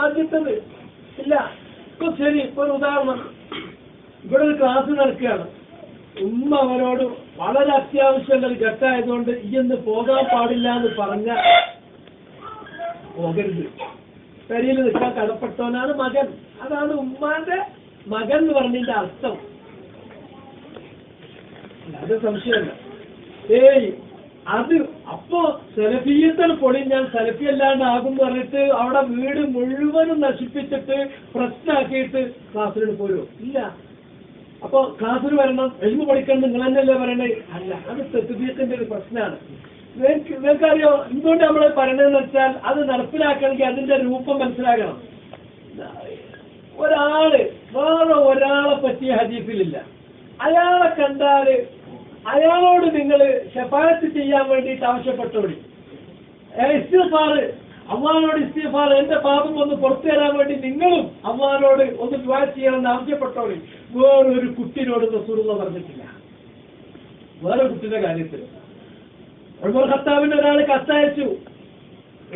ആദ്യത്തത് ഇല്ല. ഇപ്പൊ ശരി, ഇപ്പൊ ഒരു ഉദാഹരണം, ഇവിടെ ഒരു ക്ലാസ് നടക്കുകയാണ്. ഉമ്മ അവരോട് വളരെ അത്യാവശ്യമുള്ള ഒരു ഘട്ടമായതുകൊണ്ട് ഇന്ന് പോകാൻ പാടില്ല എന്ന് പറഞ്ഞ പോകരുത്. പെരിയിൽ നിൽക്കാൻ കടപ്പെട്ടവനാണ് മകൻ. അതാണ് ഉമ്മാന്റെ മകൻ എന്ന് പറഞ്ഞതിന്റെ അർത്ഥം. അത് സംശയമല്ല. അത് അപ്പോ സെലഫിയത്തിന് പൊടി ഞാൻ സെലഫി അല്ലാണ്ടാകും പറഞ്ഞിട്ട് അവിടെ വീട് മുഴുവനും നശിപ്പിച്ചിട്ട് പ്രശ്നമാക്കിയിട്ട് ക്ലാസ്സിൽ പോരോ? ഇല്ല. അപ്പൊ ക്ലാസ്സിൽ വരണം, എഴുതി പഠിക്കണം, നിങ്ങൾ തന്നെയല്ലേ പറയണേ? അല്ല, അത് സെലഫിയത്തിന്റെ ഒരു പ്രശ്നമാണ്. നിങ്ങൾക്കറിയോ എന്തുകൊണ്ട് നമ്മൾ പറയണതെന്ന് വെച്ചാൽ അത് നടപ്പിലാക്കണമെങ്കിൽ അതിന്റെ രൂപം മനസ്സിലാക്കണം. ഒരാള് വേറെ ഒരാളെ പറ്റിയ ഹദീസിലില്ല. അയാളെ കണ്ടാല് അയാളോട് നിങ്ങൾ ശഫാഅത്ത് ചെയ്യാൻ വേണ്ടിയിട്ട് ആവശ്യപ്പെട്ടോടി. ഇസ്തിഗ്ഫാർ, അള്ളാഹുവോട് ഇസ്തിഗ്ഫാർ, എന്റെ പാപം ഒന്ന് പുറത്തു തരാൻ വേണ്ടി നിങ്ങളും അള്ളാഹുവോട് ഒന്ന് ദുആ ചെയ്യണമെന്ന് ആവശ്യപ്പെട്ടോടി. വേറൊരു കുട്ടിനോട് റസൂലുള്ളാഹി പറഞ്ഞിട്ടില്ല. വേറെ കുട്ടിയുടെ കാര്യത്തിൽ ഉമർ ഖത്താബിന് ഒരാൾ കത്തയച്ചു.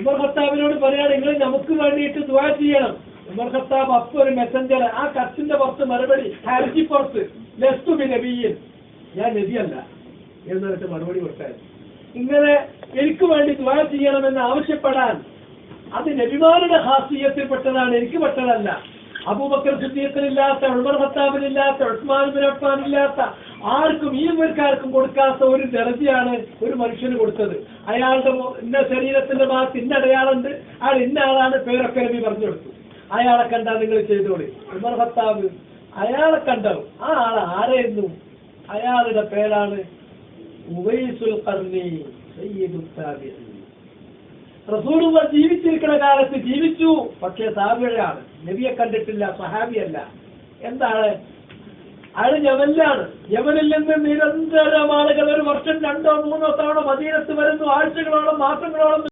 ഉമർ ഖത്താബിനോട് പറയാണ്, നിങ്ങൾ നമുക്ക് വേണ്ടിയിട്ട് ദുആ ചെയ്യണം. ഉമർ ഖത്താബ് അപ്പൊ ഒരു മെസ്സഞ്ചർ, ആ കത്തിന്റെ പുറത്ത് മറുപടി, ഹാരിജി പുറത്ത്, ലസ്തു ബി നബിയ്യൻ, ഞാൻ നബിയല്ല എന്നിട്ട് മറുപടി കൊടുത്താൽ, ഇങ്ങനെ എനിക്ക് വേണ്ടി ദുആ ചെയ്യണമെന്ന് ആവശ്യപ്പെടാൻ അത് നബിമാരുടെ ഖാസിയത്തിൽപ്പെട്ടതാണ്, എനിക്ക് പെട്ടതല്ല. അബൂബക്കർ സിദ്ദീഖിനില്ലാത്ത, ഉമർ ഖത്താബിനില്ലാത്ത, ഉസ്മാൻ ബിൻ അഫ്ഫാനില്ലാത്ത, ആർക്കും ഈ പേർക്കാർക്കും കൊടുക്കാത്ത ഒരു ദർജയാണ് ഒരു മനുഷ്യന് കൊടുത്തത്. അയാളുടെ ഇന്ന ശരീരത്തിന്റെ ഭാഗത്ത് ഇന്ന അടയാളുണ്ട്, അയാൾ ഇന്ന ആളാണ്, പേരൊക്കെ നബി പറഞ്ഞു കൊടുത്തു. അയാളെ കണ്ടാൽ നിങ്ങൾ ചെയ്തോളി. ഉമർ ഖത്താബ് അയാളെ കണ്ടോ? ആ ആളെ ആരായിരുന്നു? അയാളുടെ പേരാണ് ഉവൈസുൽ ഖർനി, സയ്യിദുൽ താബിഈൻ. റസൂലുള്ളാഹി ജീവിച്ചിരിക്കുന്ന കാലത്ത് ജീവിച്ചു, പക്ഷേ താബിഈയാണ്, നബിയെ കണ്ടിട്ടില്ല, സഹാബിയല്ല. എന്താണ്? അയാൾ യമനിലാണ്. യമനിൽ നിന്ന് നിരന്തരം ആളുകൾ ഒരു വർഷം 2 or 3 തവണ മദീനത്ത് വരുന്നു, ആഴ്ചകളോളം മാസങ്ങളോളം